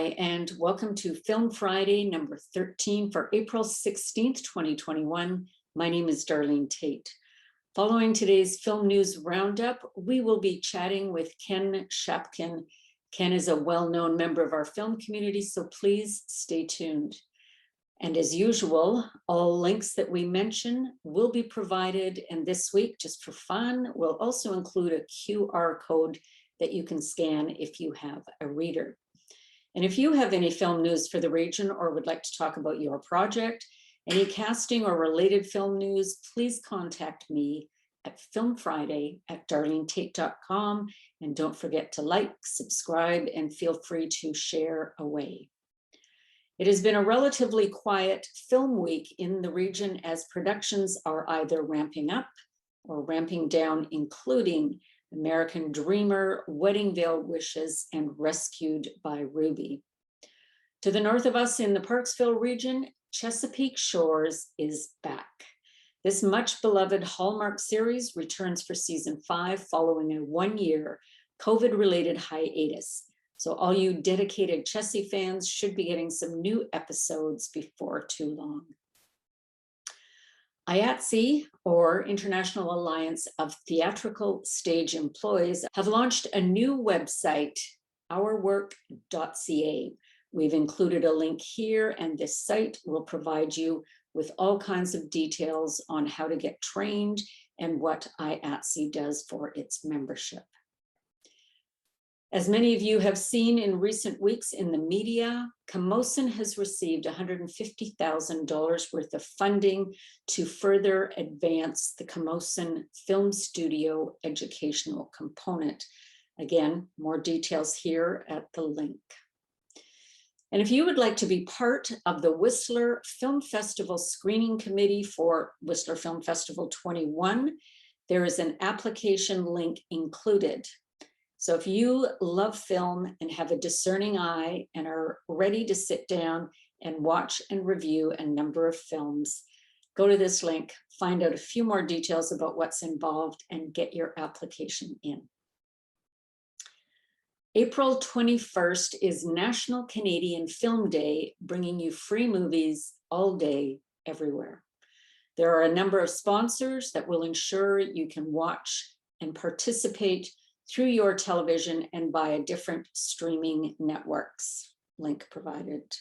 Hi, and welcome to Film Friday number 13 for April 16th, 2021. My name is Darlene Tate. Following today's film news roundup, we will be chatting with Ken Shapkin. Ken is a well-known member of our film community, so please stay tuned. And as usual, all links that we mention will be provided, and this week, just for fun, we'll also include a QR code that you can scan if you have a reader. And if you have any film news for the region or would like to talk about your project, any casting or related film news, please contact me at filmfriday@darlenetate.com. And don't forget to like, subscribe, and feel free to share away. It has been a relatively quiet film week in the region as productions are either ramping up or ramping down, including American Dreamer, Wedding Veil Wishes, and Rescued by Ruby. To the north of us in the Parksville region, Chesapeake Shores is back. This much beloved Hallmark series returns for season 5 following a 1-year COVID-related hiatus. So all you dedicated Chessie fans should be getting some new episodes before too long. IATSE, or International Alliance of Theatrical Stage Employees, have launched a new website, ourwork.ca. We've included a link here, and this site will provide you with all kinds of details on how to get trained and what IATSE does for its membership. As many of you have seen in recent weeks in the media, Camosun has received $150,000 worth of funding to further advance the Camosun Film Studio educational component. Again, more details here at the link. And if you would like to be part of the Whistler Film Festival screening committee for Whistler Film Festival 21, there is an application link included. So if you love film and have a discerning eye and are ready to sit down and watch and review a number of films, go to this link, find out a few more details about what's involved, and get your application in. April 21st is National Canadian Film Day, bringing you free movies all day, everywhere. There are a number of sponsors that will ensure you can watch and participate through your television and via different streaming networks, link provided.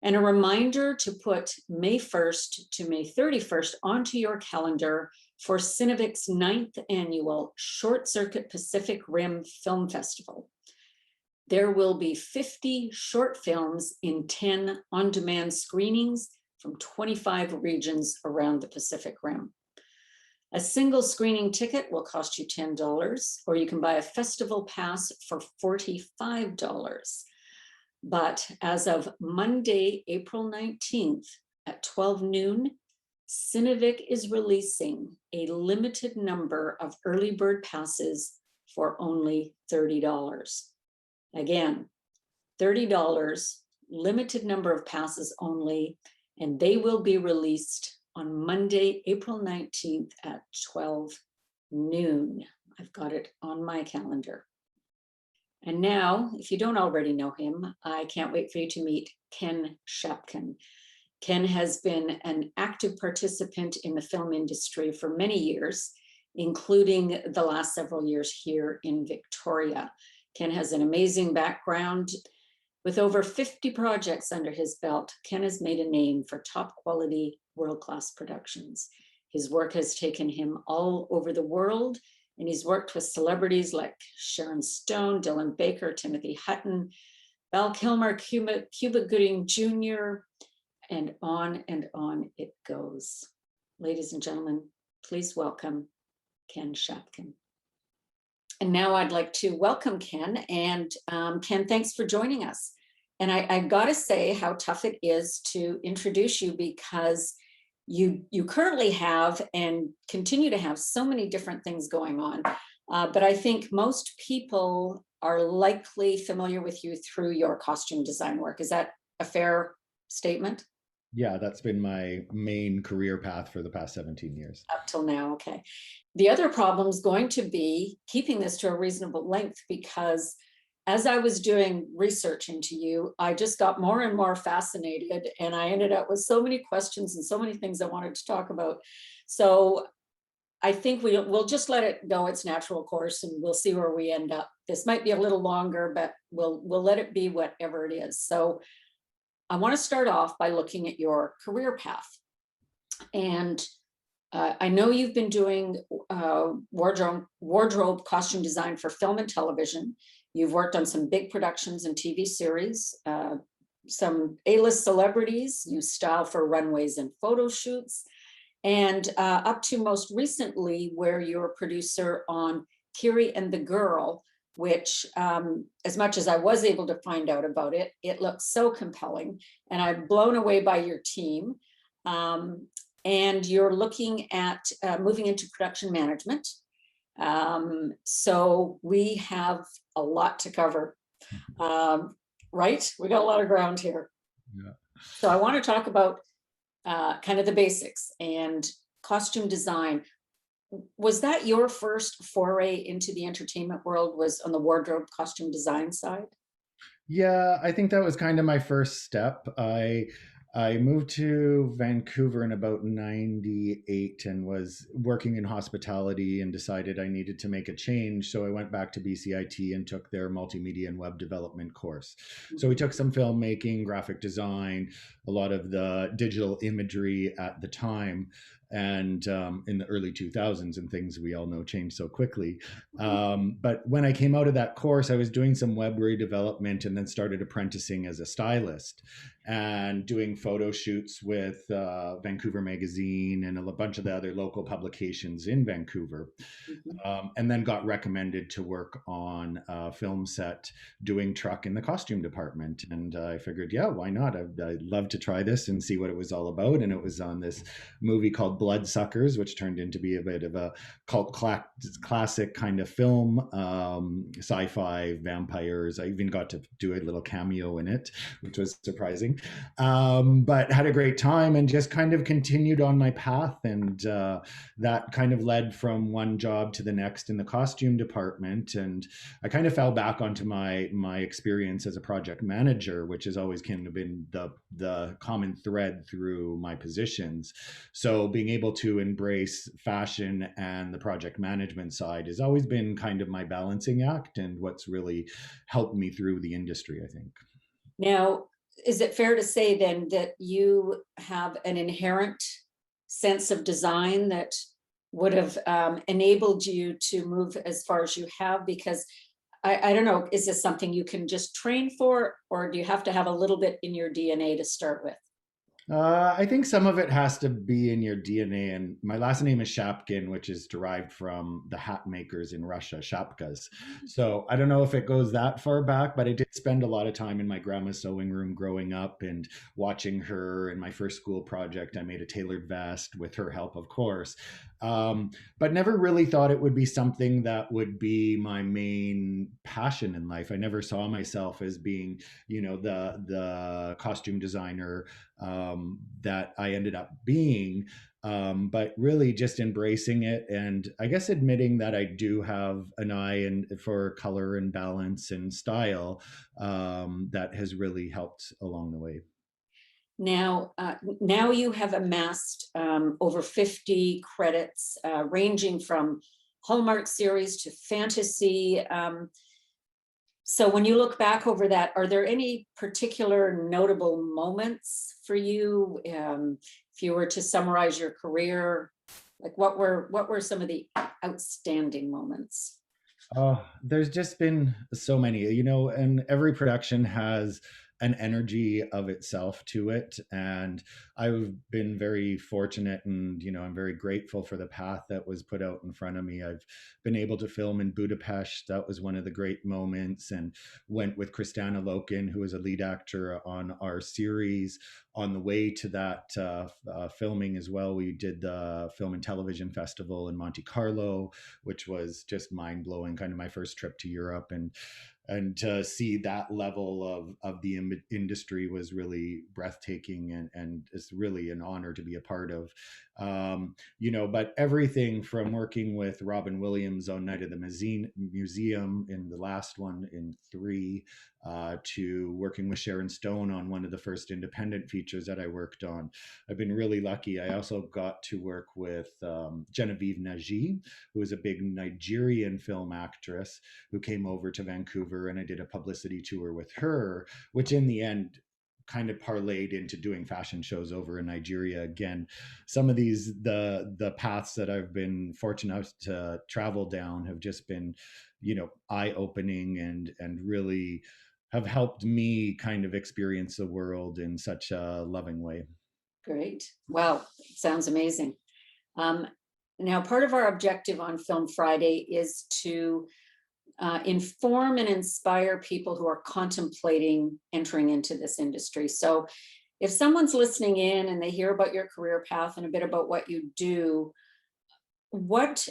And a reminder to put May 1st to May 31st onto your calendar for Cinevic's 9th annual Short Circuit Pacific Rim Film Festival. There will be 50 short films in 10 on-demand screenings from 25 regions around the Pacific Rim. A single screening ticket will cost you $10, or you can buy a festival pass for $45. But as of Monday, April 19th at 12 noon, Cinevic is releasing a limited number of early bird passes for only $30. Again, $30, limited number of passes only, and they will be released on Monday, April 19th at 12 noon. I've got it on my calendar. And now, if you don't already know him, I can't wait for you to meet Ken Shapkin. Ken has been an active participant in the film industry for many years, including the last several years here in Victoria. Ken has an amazing background. With over 50 projects under his belt, Ken has made a name for top quality, world-class productions. His work has taken him all over the world, and he's worked with celebrities like Sharon Stone, Dylan Baker, Timothy Hutton, Val Kilmer, Cuba Gooding Jr., and on it goes. Ladies and gentlemen, please welcome Ken Shapkin. And now I'd like to welcome Ken. And Ken, thanks for joining us. And I gotta say how tough it is to introduce you, because you currently have and continue to have so many different things going on. But I think most people are likely familiar with you through your costume design work. Is that a fair statement? Yeah, that's been my main career path for the past 17 years. Up till now, okay. The other problem is going to be keeping this to a reasonable length, because as I was doing research into you, I just got more and more fascinated, and I ended up with so many questions and so many things I wanted to talk about. So I think we'll just let it go its natural course, and we'll see where we end up. This might be a little longer, but we'll let it be whatever it is. So I want to start off by looking at your career path. And I know you've been doing wardrobe costume design for film and television. You've worked on some big productions and TV series, some A-list celebrities. You style for runways and photo shoots, and up to most recently, where you're a producer on Kiri and the Girl, which, as much as I was able to find out about it, it looks so compelling, and I'm blown away by your team. Um, and you're looking at moving into production management. So we have a lot to cover, right? We got a lot of ground here. Yeah. So I want to talk about kind of the basics and costume design. Was that your first foray into the entertainment world, was on the wardrobe costume design side? Yeah, I think that was kind of my first step. I moved to Vancouver in about 98 and was working in hospitality and decided I needed to make a change. So I went back to BCIT and took their multimedia and web development course. So we took some filmmaking, graphic design, a lot of the digital imagery at the time. And in the early 2000s, and things we all know changed so quickly. But when I came out of that course, I was doing some web redevelopment and then started apprenticing as a stylist and doing photo shoots with Vancouver Magazine and a bunch of the other local publications in Vancouver. Mhm. And then got recommended to work on a film set doing truck in the costume department. And I figured, yeah, why not? I'd love to try this and see what it was all about. And it was on this movie called Bloodsuckers, which turned into be a bit of a cult classic kind of film, sci-fi vampires. I even got to do a little cameo in it, which was surprising. But had a great time and just kind of continued on my path. And that kind of led from one job to the next in the costume department. And I kind of fell back onto my experience as a project manager, which has always kind of been the common thread through my positions. So being able to embrace fashion and the project management side has always been kind of my balancing act and what's really helped me through the industry, I think. Now, is it fair to say then that you have an inherent sense of design that would have enabled you to move as far as you have? Because I don't know, is this something you can just train for, or do you have to have a little bit in your DNA to start with? I think some of it has to be in your DNA. And my last name is Shapkin, which is derived from the hat makers in Russia, Shapkas. So I don't know if it goes that far back, but I did spend a lot of time in my grandma's sewing room growing up and watching her. In my first school project, I made a tailored vest with her help, of course. But never really thought it would be something that would be my main passion in life. I never saw myself as being, the costume designer that I ended up being. But really just embracing it, and I guess admitting that I do have an eye for color and balance and style, that has really helped along the way. Now you have amassed over 50 credits, ranging from Hallmark series to fantasy. So when you look back over that, are there any particular notable moments for you? If you were to summarize your career, like what were some of the outstanding moments? Oh, there's just been so many, and every production has an energy of itself to it. And I've been very fortunate and, I'm very grateful for the path that was put out in front of me. I've been able to film in Budapest. That was one of the great moments, and went with Kristana Loken, who was a lead actor on our series. On the way to that filming as well, we did the Film and Television Festival in Monte Carlo, which was just mind blowing. Kind of my first trip to Europe, and to see that level of the industry was really breathtaking, and it's really an honor to be a part of. But everything from working with Robin Williams on Night of the Museum in the last one in three, to working with Sharon Stone on one of the first independent features that I worked on. I've been really lucky. I also got to work with Genevieve Naji, who is a big Nigerian film actress who came over to Vancouver, and I did a publicity tour with her, which in the end kind of parlayed into doing fashion shows over in Nigeria again. Some of the paths that I've been fortunate to travel down have just been, eye opening, and really have helped me kind of experience the world in such a loving way. Great. Wow, sounds amazing. Um, Now, part of our objective on Film Friday is to inform and inspire people who are contemplating entering into this industry. So, if someone's listening in and they hear about your career path and a bit about what you do, what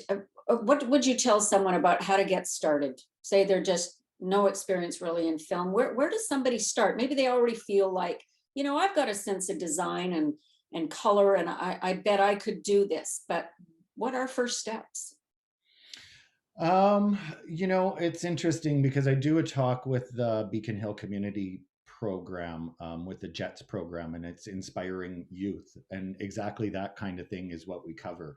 would you tell someone about how to get started? Say they're just no experience really in film. Where does somebody start? Maybe they already feel like, I've got a sense of design and color, and I bet I could do this. But what are first steps? Um, it's interesting because I do a talk with the Beacon Hill Community program, with the JETS program, and it's inspiring youth. And exactly that kind of thing is what we cover.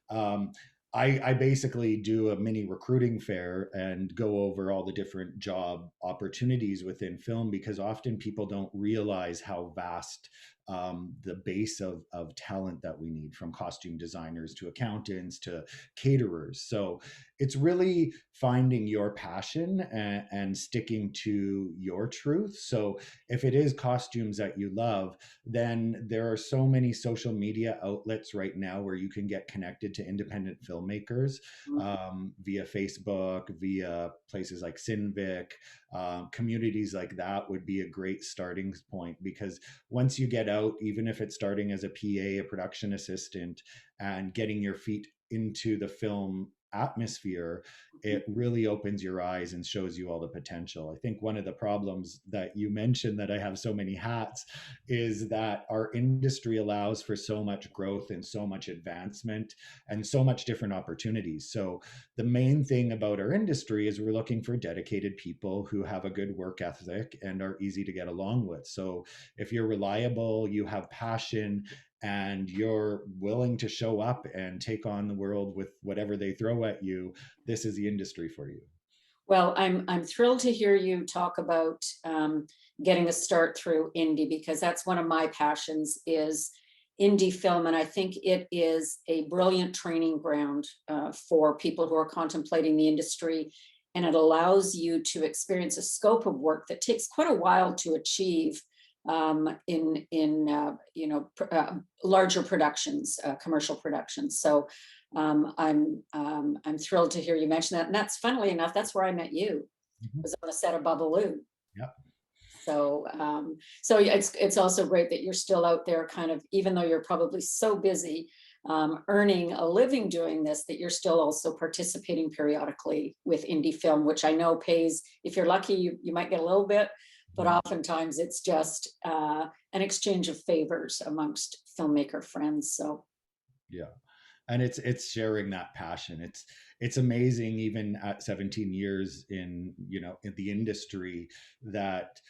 Um, I basically do a mini recruiting fair and go over all the different job opportunities within film, because often people don't realize how vast the base of talent that we need, from costume designers to accountants to caterers. So it's really finding your passion, and sticking to your truth. So if it is costumes that you love, then there are so many social media outlets right now where you can get connected to independent filmmakers, via Facebook, via places like Cinvic. Communities like that would be a great starting point, because once you get out, even if it's starting as a PA, a production assistant, and getting your feet into the film atmosphere, it really opens your eyes and shows you all the potential. I think one of the problems that you mentioned, that I have so many hats, is that our industry allows for so much growth and so much advancement and so much different opportunities. So the main thing about our industry is we're looking for dedicated people who have a good work ethic and are easy to get along with. So if you're reliable, you have passion, and you're willing to show up and take on the world with whatever they throw at you, this is the industry for you. Well, I'm thrilled to hear you talk about getting a start through indie, because that's one of my passions is indie film, and I think it is a brilliant training ground for people who are contemplating the industry, and it allows you to experience a scope of work that takes quite a while to achieve in larger productions, commercial productions. So I'm thrilled to hear you mention that. And that's, funnily enough, that's where I met you. Mhm. Was on the set of Babalu. Yeah. So it's also great that you're still out there, kind of, even though you're probably so busy earning a living doing this, that you're still also participating periodically with indie film, which I know pays. If you're lucky, you might get a little bit, but Mhm. oftentimes it's just an exchange of favors amongst filmmaker friends. So Yeah. And it's sharing that passion. It's amazing, even at 17 years in the industry, that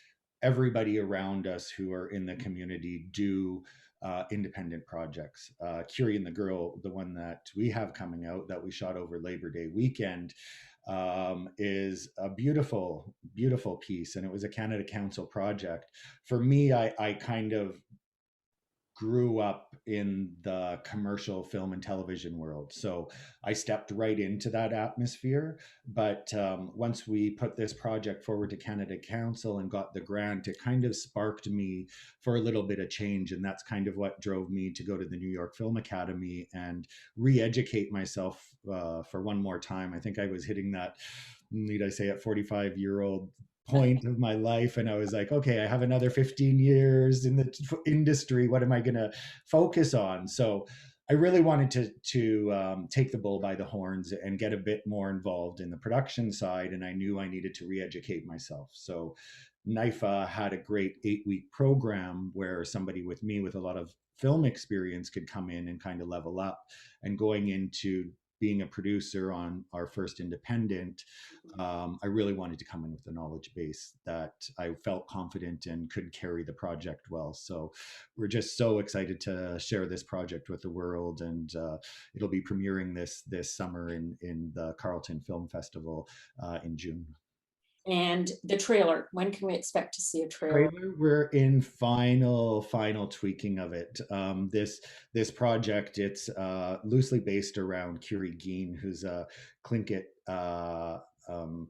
everybody around us who are in the community do independent projects. Curie and the Girl, the one that we have coming out that we shot over Labor Day weekend, is a beautiful, beautiful piece, and it was a Canada Council project. For me, I kind of grew up in the commercial film and television world. So I stepped right into that atmosphere. But once we put this project forward to Canada Council and got the grant, it kind of sparked me for a little bit of change. And that's kind of what drove me to go to the New York Film Academy and re educate myself for one more time. I think I was hitting that, need I say, at 45-year-old point of my life, and I was like, okay, I have another 15 years in the industry, what am I going to focus on? So I really wanted to take the bull by the horns and get a bit more involved in the production side, and I knew I needed to re-educate myself. So NIFA had a great 8-week program where somebody with me with a lot of film experience could come in and kind of level up. And going into being a producer on our first independent, I really wanted to come in with a knowledge base that I felt confident and could carry the project well. So we're just so excited to share this project with the world, and it'll be premiering this summer in the Carleton Film Festival in June. And the trailer, when can we expect to see a trailer? Trailer, we're in final tweaking of it. This project, it's loosely based around Curie Geen, who's a Tlingit um,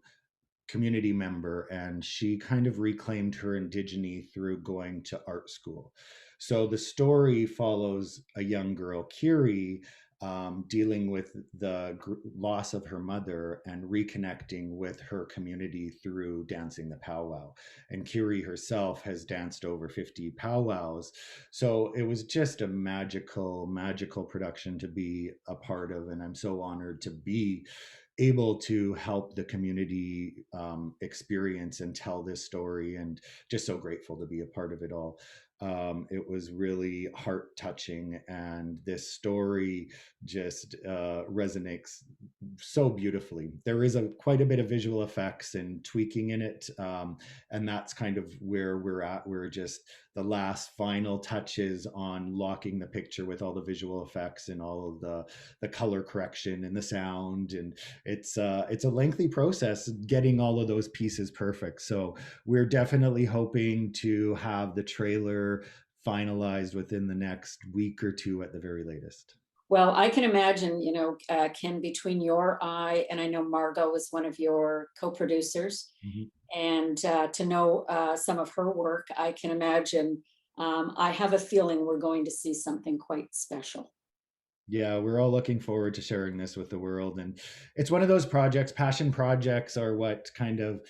community member, and she kind of reclaimed her indigeneity through going to art school. So the story follows a young girl, Kiri, dealing with the loss of her mother and reconnecting with her community through dancing the powwow. And Kiri herself has danced over 50 powwows. So it was just a magical production to be a part of. And I'm so honored to be able to help the community experience and tell this story, and just so grateful to be a part of it all. It was really heart touching, and this story just resonates so beautifully. There is quite a bit of visual effects and tweaking in it, and that's kind of where we're at. We're just the last final touches on locking the picture with all the visual effects and all of the color correction and the sound, and it's a lengthy process getting all of those pieces perfect. So we're definitely hoping to have the trailer finalized within the next week or two at the very latest. Well, I can imagine, Ken, between your eye, and I know Margot was one of your co-producers, Mhm. and to know some of her work, I can imagine. I have a feeling we're going to see something quite special. Yeah, we're all looking forward to sharing this with the world. And it's one of those projects, passion projects are what kind of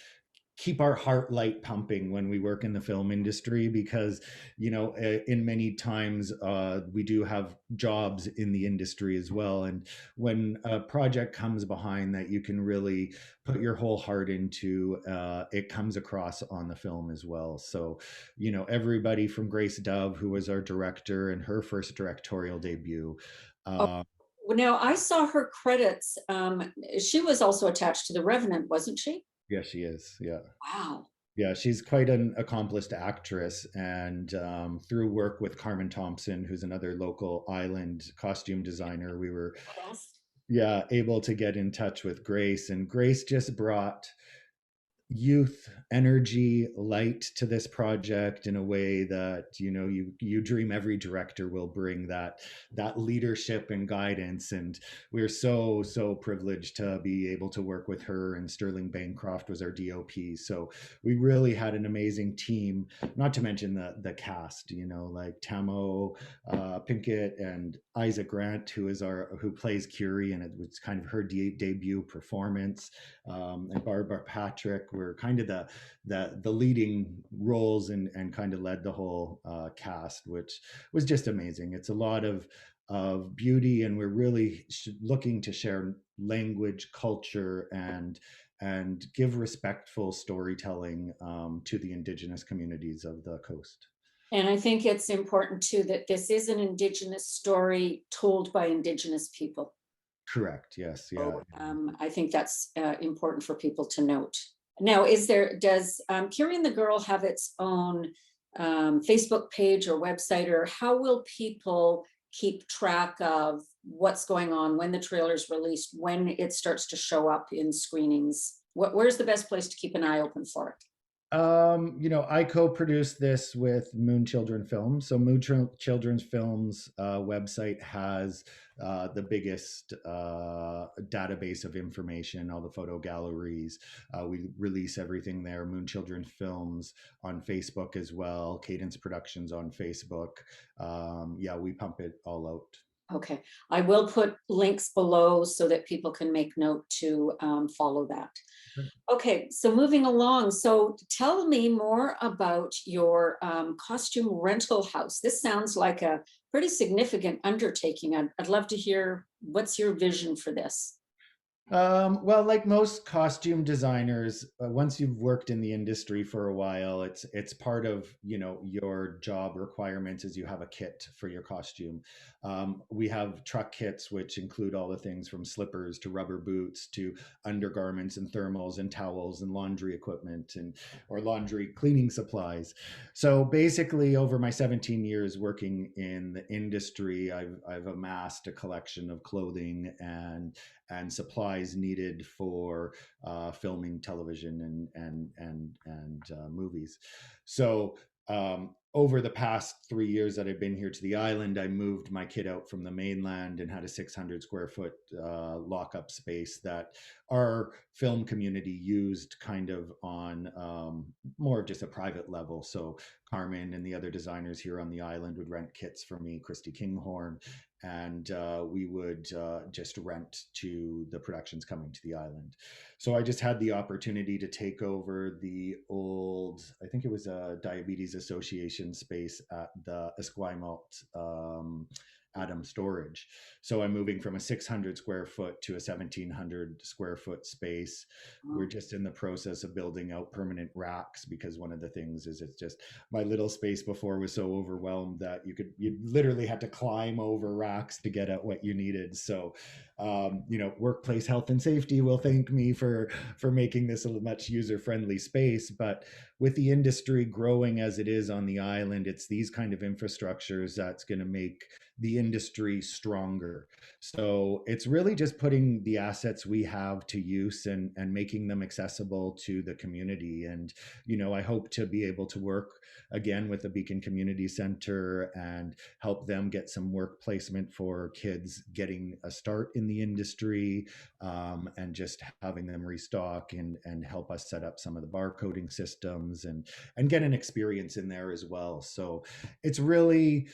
keep our heart light pumping when we work in the film industry, because in many times we do have jobs in the industry as well, and when a project comes behind that you can really put your whole heart into, it comes across on the film as well. So everybody from Grace Dove, who was our director and her first directorial debut. Oh, uh, well, now I saw her credits. She was also attached to The Revenant, wasn't she? yeah, she is, yeah. Wow. Yeah, she's quite an accomplished actress, and through work with Carmen Thompson, who's another local island costume designer, we were, Yes. yeah, able to get in touch with Grace, and Grace just brought youth, energy, light to this project in a way that you dream every director will bring that leadership and guidance. And we're so privileged to be able to work with her, and Sterling Bancroft was our DOP. So we really had an amazing team, not to mention the cast, like Tamo Pinkett and Isaac Grant, who plays Curie, and it was kind of her debut performance. And Barbara Patrick were kind of the leading roles, and kind of led the whole cast, which was just amazing. It's a lot of beauty, and we're really looking to share language, culture, and give respectful storytelling to the Indigenous communities of the coast. And I think it's important too that this is an Indigenous story told by Indigenous people. Correct. Yes. Yeah. So I think that's important for people to note. Now, does Curie and the Girl have its own Facebook page or website, or how will people keep track of what's going on when the trailer's released, when it starts to show up in screenings? Where's the best place to keep an eye open for it? I co-produced this with Moon Children Films. So Children's Films website has the biggest database of information, all the photo galleries. We release everything there. Moon Children Films on Facebook as well. Cadence Productions on Facebook. Yeah, we pump it all out. Okay, I will put links below so that people can make note to follow that. Okay, so moving along. So tell me more about your costume rental house. This sounds like a pretty significant undertaking. I'd love to hear what's your vision for this. Well, like most costume designers, once you've worked in the industry for a while, it's part of your job requirements is you have a kit for your costume. We have truck kits, which include all the things from slippers to rubber boots to undergarments and thermals and towels and laundry equipment and or laundry cleaning supplies. So basically, over my 17 years working in the industry, I've amassed a collection of clothing and supplies needed for filming television and movies. So over the past 3 years that I've been here to the island, I moved my kid out from the mainland and had a 600 square foot lockup space that our film community used kind of on more of just a private level. So Carmen and the other designers here on the island would rent kits from me, Christy Kinghorn, and we would just rent to the productions coming to the island. So I just had the opportunity to take over the old, I think it was a Diabetes Association space at the Esquimalt Atom Storage. So I'm moving from a 600 square foot to a 1700 square foot space. We're just in the process of building out permanent racks because one of the things is it's just my little space before was so overwhelmed that you literally had to climb over racks to get at what you needed. So workplace health and safety will thank me for making this a much user friendly space. But with the industry growing as it is on the island, it's these kind of infrastructures that's going to make the industry stronger. So it's really just putting the assets we have to use and making them accessible to the community. And I hope to be able to work again with the Beacon Community Center and help them get some work placement for kids getting a start in the industry, and just having them restock and help us set up some of the barcoding systems and get an experience in there as well. So it's really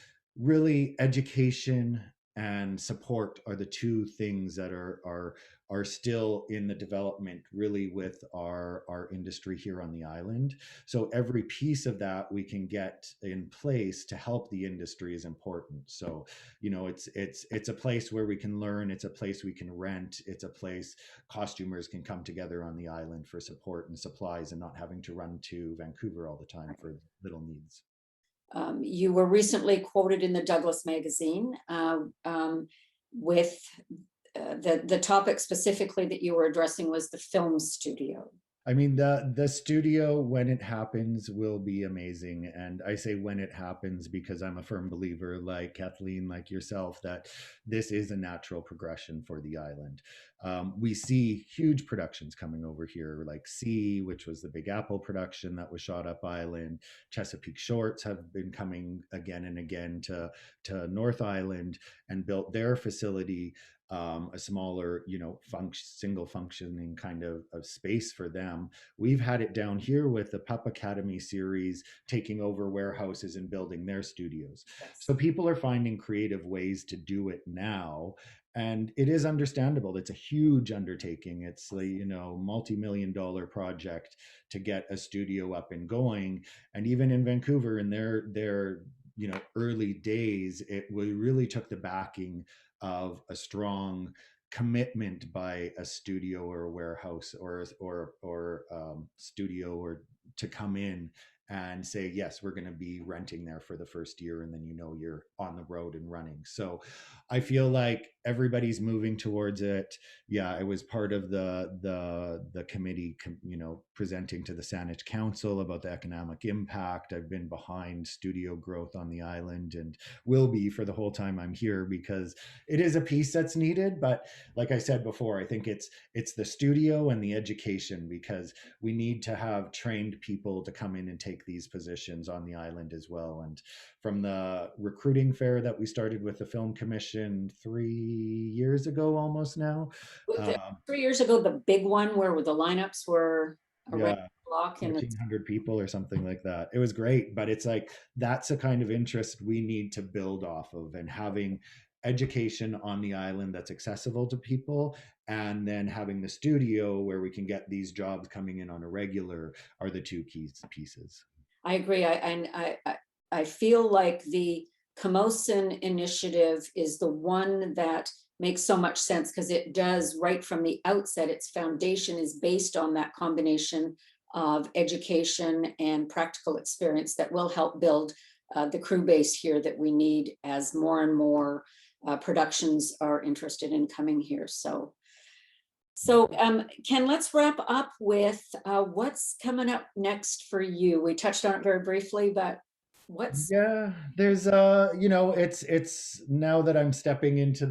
education and support are the two things that are still in the development really with our industry here on the island. So every piece of that we can get in place to help the industry is important. So it's a place where we can learn, it's a place we can rent, it's a place costumers can come together on the island for support and supplies and not having to run to Vancouver all the time for little needs. You were recently quoted in the Douglas magazine with the topic specifically that you were addressing was the film studio. I mean, the studio when it happens will be amazing, and I say when it happens because I'm a firm believer, like Kathleen, like yourself, that this is a natural progression for the island. We see huge productions coming over here, like C, which was the Big Apple production that was shot up island. Chesapeake Shorts have been coming again and again to North Island and built their facility, a smaller, single functioning kind of space for them. We've had it down here with the Pup Academy series taking over warehouses and building their studios. Yes. So people are finding creative ways to do it now. And it is understandable. It's a huge undertaking. It's the, multi-million dollar project to get a studio up and going. And even in Vancouver in their early days, we really took the backing of a strong commitment by a studio or a warehouse or studio or to come in and say yes, we're going to be renting there for the first year, and then you're on the road and running. So I feel like everybody's moving towards it. Yeah, I was part of the committee, presenting to the Saanich Council about the economic impact. I've been behind studio growth on the island and will be for the whole time I'm here because it is a piece that's needed. But like I said before, I think it's the studio and the education, because we need to have trained people to come in and take these positions on the island as well. And from the recruiting fair that we started with the Film Commission 3 years ago, almost now. The- Um, 3 years ago, the big one where the lineups were around yeah, the block and it's 1,400 people or something like that. It was great, but it's like that's a kind of interest we need to build off of, and having education on the island that's accessible to people, and then having the studio where we can get these jobs coming in on a regular are the two key pieces. I agree. I feel like the Camosun initiative is the one that makes so much sense because it does right from the outset. Its foundation is based on that combination of education and practical experience that will help build the crew base here that we need as more and more productions are interested in coming here. So, Ken, let's wrap up with what's coming up next for you. We touched on it very briefly, but what's Yeah, there's it's now that I'm stepping into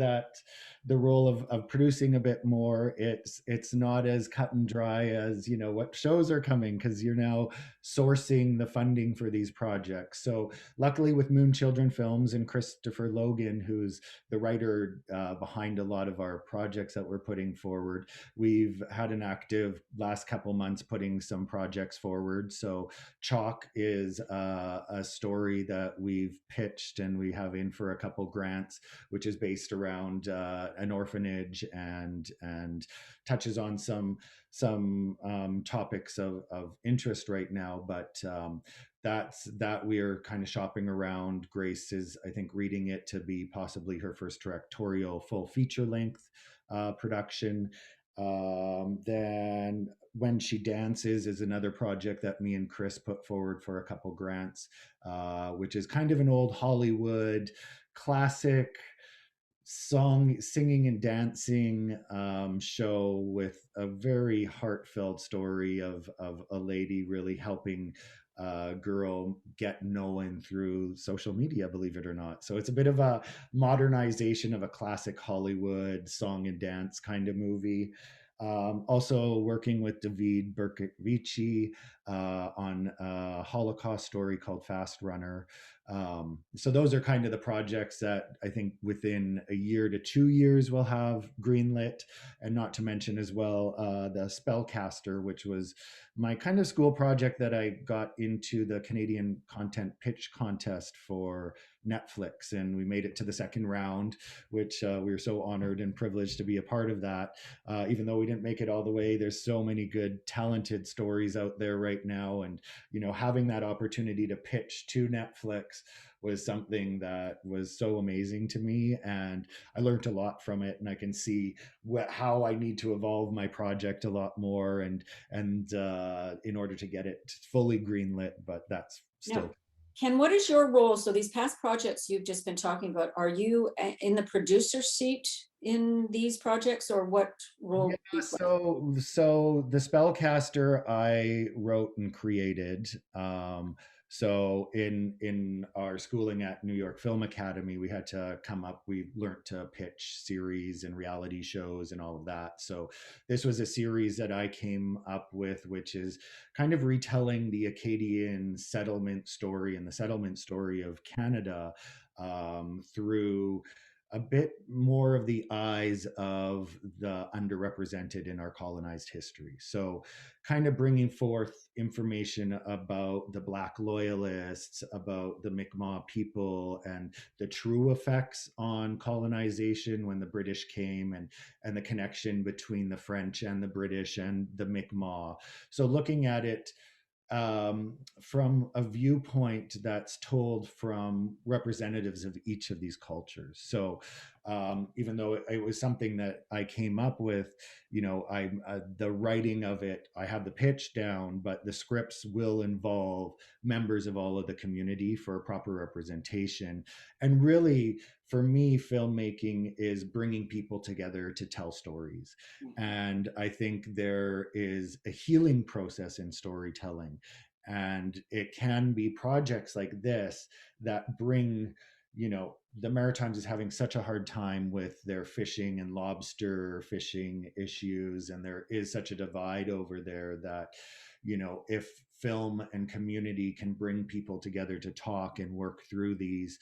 the role of producing a bit more, it's not as cut and dry as, what shows are coming, because you're now sourcing the funding for these projects. So luckily with Moon Children Films and Christopher Logan, who's the writer behind a lot of our projects that we're putting forward, we've had an active last couple months putting some projects forward. So Chalk is a story that we've pitched and we have in for a couple grants, which is based around an orphanage and touches on some topics of interest right now. But that we're kind of shopping around. Grace is, I think, reading it to be possibly her first directorial full feature length production. Then When She Dances is another project that me and Chris put forward for a couple grants, which is kind of an old Hollywood classic singing and dancing show with a very heartfelt story of a lady really helping a girl get known through social media, believe it or not. So it's a bit of a modernization of a classic Hollywood song and dance kind of movie. Also working with David Berkovici on a Holocaust story called Fast Runner. So those are kind of the projects that I think within a year to 2 years we'll have greenlit, and not to mention as well the Spellcaster, which was my kind of school project that I got into the Canadian Content Pitch Contest for Netflix, and we made it to the second round, which we were so honored and privileged to be a part of that. Even though we didn't make it all the way, there's so many good, talented stories out there right now, and having that opportunity to pitch to Netflix was something that was so amazing to me, and I learned a lot from it, and I can see how I need to evolve my project a lot more, and in order to get it fully greenlit. But that's now, still. Ken, what is your role? So these past projects you've just been talking about, are you in the producer seat in these projects, or what Yeah, role do you play? so the Spellcaster I wrote and created. So in our schooling at New York Film Academy, we had to come up. We learned to pitch series and reality shows and all of that. So this was a series that I came up with, which is kind of retelling the Acadian settlement story and the settlement story of Canada through a bit more of the eyes of the underrepresented in our colonized history. So, kind of bringing forth information about the Black loyalists, about the Mi'kmaq people, and the true effects on colonization when the British came, and the connection between the French and the British and the Mi'kmaq. So, looking at it from a viewpoint that's told from representatives of each of these cultures. So even though it was something that I came up with, I the writing of it, I have the pitch down, but the scripts will involve members of all of the community for proper representation. And really, for me, filmmaking is bringing people together to tell stories. And I think there is a healing process in storytelling. And it can be projects like this that bring, the Maritimes is having such a hard time with their fishing and lobster fishing issues. And there is such a divide over there that, if film and community can bring people together to talk and work through these,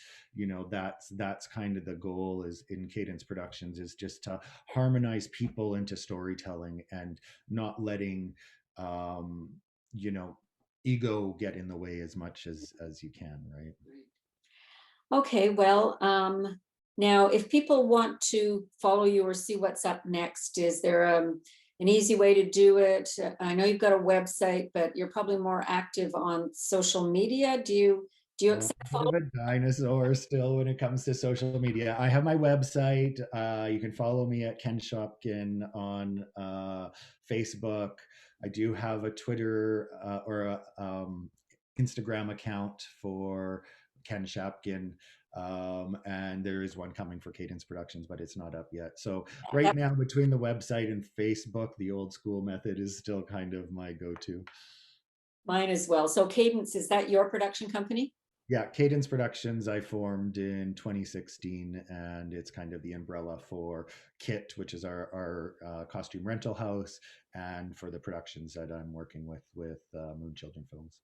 that's kind of the goal is in Cadence Productions, is just to harmonize people into storytelling and not letting um you know ego get in the way as much as you can, right? Okay, well, now if people want to follow you or see what's up next, is there an easy way to do it? I know you've got a website, but you're probably more active on social media. Do you Do you Oh, accept a bit of a dinosaur still when it comes to social media. I have my website. You can follow me at Ken Shapkin on Facebook. I do have a Twitter or a Instagram account for Ken Shapkin. And there is one coming for Cadence Productions, but it's not up yet. So right that? now, between the website and Facebook, the old school method is still kind of my go-to. Mine as well. So Cadence, is that your production company? Yeah, Cadence Productions I formed in 2016, and it's kind of the umbrella for KIT, which is our costume rental house, and for the productions that I'm working with Moon Children Films.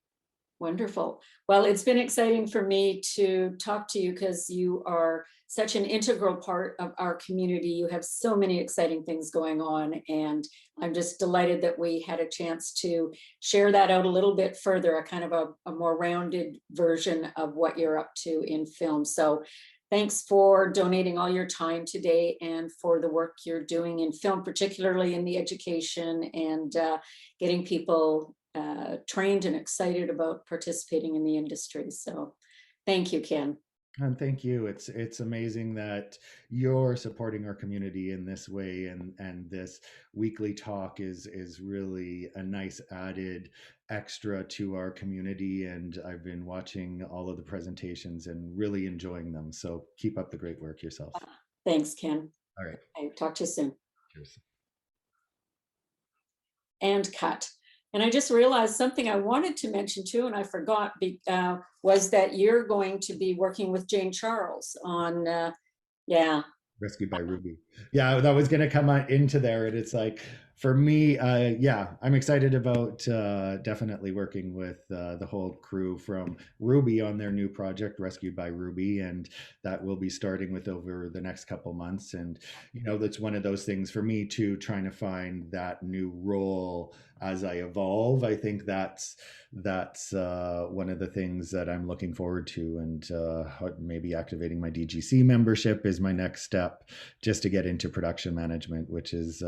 Wonderful. Well, it's been exciting for me to talk to you because you are such an integral part of our community. You have so many exciting things going on, and I'm just delighted that we had a chance to share that out a little bit further, a kind of a more rounded version of what you're up to in film. So thanks for donating all your time today and for the work you're doing in film, particularly in the education and getting people trained and excited about participating in the industry. So thank you, Ken. And thank you. It's amazing that you're supporting our community in this way, and this weekly talk is really a nice added extra to our community. And I've been watching all of the presentations and really enjoying them. So keep up the great work yourself. Thanks, Ken. All right. Okay, talk to you soon. Cheers. And cut. And I just realized something I wanted to mention too, and I forgot, was that you're going to be working with Jane Charles on, yeah. Rescued by Ruby. Yeah, that was going to come into there, and it's like for me, yeah, I'm excited about definitely working with the whole crew from Ruby on their new project, Rescued by Ruby, and that will be starting with over the next couple months. And that's one of those things for me too, trying to find that new role as I evolve. I think that's one of the things that I'm looking forward to, and maybe activating my DGC membership is my next step, just to get into production management, which is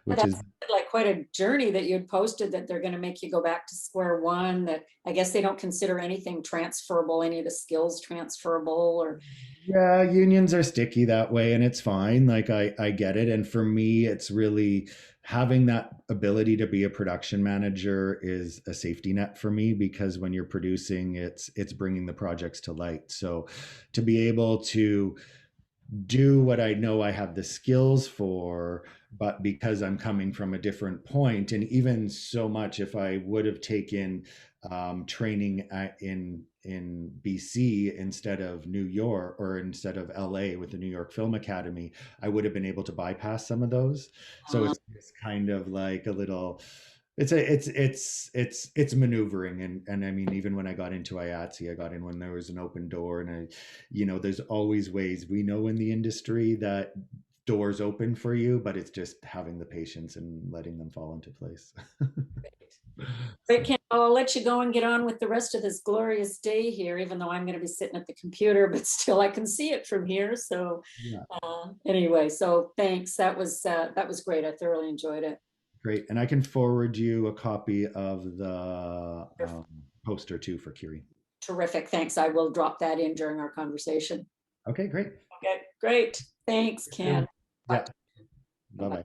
which is That's like quite a journey that you had posted, that they're going to make you go back to square one, that I guess they don't consider anything transferable, any of the skills transferable, or yeah, unions are sticky that way, and it's fine. Like I get it, and for me, it's really having that ability to be a production manager is a safety net for me, because when you're producing, it's bringing the projects to light. So to be able to do what I know I have the skills for, but because I'm coming from a different point, and even so much, if I would have taken training in BC instead of New York, or instead of LA with the New York Film Academy, I would have been able to bypass some of those. So uh, it's kind of like a little. It's maneuvering, and I mean, even when I got into IATSE, I got in when there was an open door, and there's always ways, we know in the industry that doors open for you, but it's just having the patience and letting them fall into place. Great, So Ken. I'll let you go and get on with the rest of this glorious day here, even though I'm going to be sitting at the computer, but still I can see it from here. So yeah, anyway, so thanks. That was great. I thoroughly enjoyed it. great. And I can forward you a copy of the poster too for Curie. Terrific. Thanks. I will drop that in during our conversation. Okay, great. Okay, great. Thanks, Ken. Yeah. Bye. Bye bye.